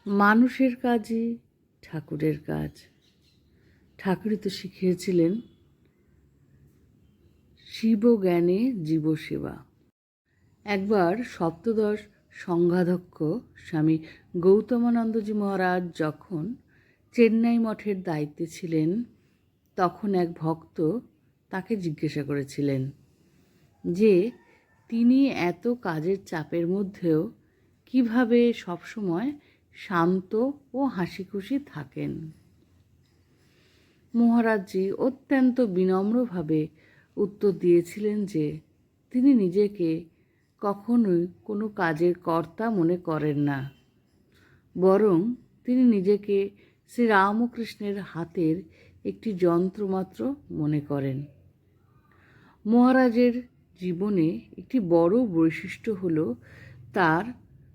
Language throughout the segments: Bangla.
মানুষের কাজই ঠাকুরের কাজ। ঠাকুরই তো শিখিয়েছিলেন শিবজ্ঞানে জীবসেবা। একবার সপ্তদশ সংঘাধ্যক্ষ স্বামী গৌতমানন্দজি মহারাজ যখন চেন্নাই মঠের দায়িত্বে ছিলেন, তখন এক ভক্ত তাকে জিজ্ঞাসা করেছিলেন যে তিনি এত কাজের চাপের মধ্যেও কিভাবে সবসময় শান্ত ও হাসিখুশি থাকেন। মহারাজজি অত্যন্ত বিনম্রভাবে উত্তর দিয়েছিলেন যে তিনি নিজেকে কখনোই কোনো কাজের কর্তা মনে করেন না, বরং তিনি নিজেকে শ্রীরামকৃষ্ণের হাতের একটি যন্ত্রমাত্র মনে করেন। মহারাজের জীবনে একটি বড় বৈশিষ্ট্য হল তার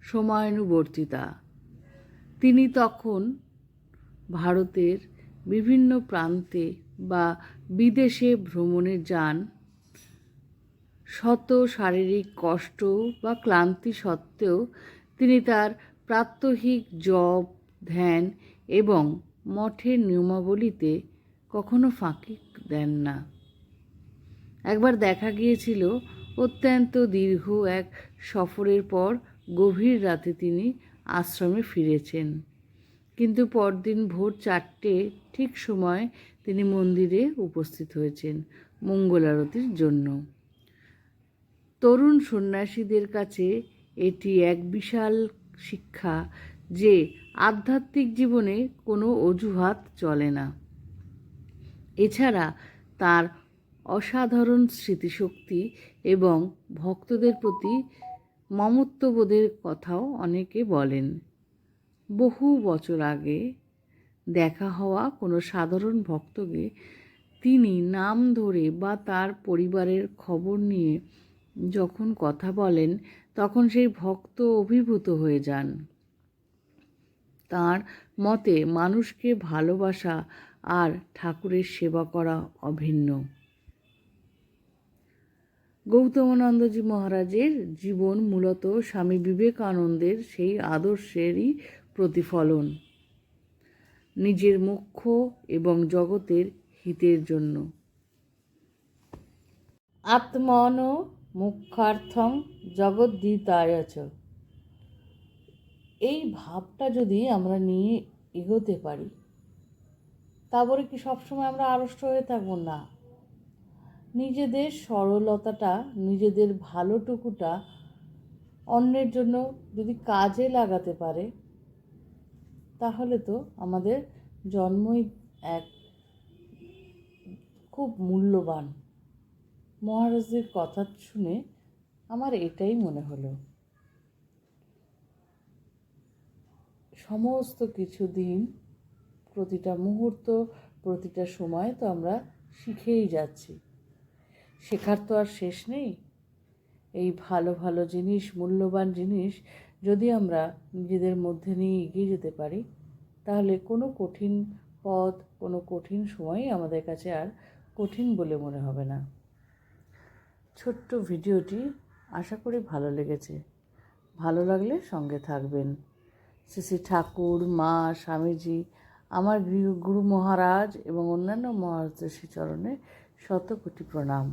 সময়ানুবর্তিতা। তিনি তখন ভারতের বিভিন্ন প্রান্তে বা বিদেশে ভ্রমণে যান। শত শারীরিক কষ্ট বা ক্লান্তি সত্ত্বেও তিনি তার প্রাত্যহিক জপ, ধ্যান এবং মঠের নিয়মাবলীতে কখনো ফাঁকি দেন না। একবার দেখা গিয়েছিল অত্যন্ত দীর্ঘ এক সফরের পর গভীর রাতে তিনি আশ্রমে ফিরেছেন, কিন্তু পরদিন ভোর 4টে ঠিক সময় তিনি মন্দিরে উপস্থিত হয়েছেন মঙ্গলারতির জন্য। তরুণ সন্ন্যাসীদের কাছে এটি এক বিশাল শিক্ষা যে আধ্যাত্মিক জীবনে কোনো অজুহাত চলে না। এছাড়া তার অসাধারণ স্মৃতিশক্তি এবং ভক্তদের প্রতি মমত্ববোধের কথাও অনেকে বলেন। বহু বছর আগে দেখা হওয়া কোনো সাধারণ ভক্তকে তিনি নাম ধরে বা তার পরিবারের খবর নিয়ে যখন কথা বলেন, তখন সেই ভক্ত অভিভূত হয়ে যান। তার মতে মানুষকে ভালোবাসা আর ঠাকুরের সেবা করা অভিন্ন। গৌতমানন্দজি মহারাজের জীবন মূলত স্বামী বিবেকানন্দের সেই আদর্শেরই প্রতিফলন, নিজের মোক্ষ এবং জগতের হিতের জন্য। আত্মন মুখ্যার্থং জগদ্ধিতায় চ। এই ভাবটা যদি আমরা নিয়ে এগোতে পারি, তারপরে কি সবসময় আমরা আড়ষ্ট হয়ে থাকবো? না, নিজেদের সরলতাটা, নিজেদের ভালোটুকুটা অন্যের জন্য যদি কাজে লাগাতে পারে, তাহলে তো আমাদের জন্মই এক খুব মূল্যবান। মহারাজদের কথা শুনে আমার এটাই মনে হলো। সমস্ত কিছু দিন, প্রতিটা মুহূর্ত, প্রতিটা সময় তো আমরা শিখেই যাচ্ছি। শেখার তো আর শেষ নেই। এই ভালো ভালো জিনিস, মূল্যবান জিনিস যদি আমরা নিজেদের মধ্যে নিয়ে এগিয়ে যেতে পারি, তাহলে কোনো কঠিন পথ, কোনো কঠিন সময়ই আমাদের কাছে আর কঠিন বলে মনে হবে না। ছোট্ট ভিডিওটি আশা করি ভালো লেগেছে। ভালো লাগলে সঙ্গে থাকবেন। শ্রী শ্রী ঠাকুর, মা, স্বামীজি, আমার গুরু মহারাজ এবং অন্যান্য মহারাজদের শ্রীচরণে শত কোটি প্রণাম।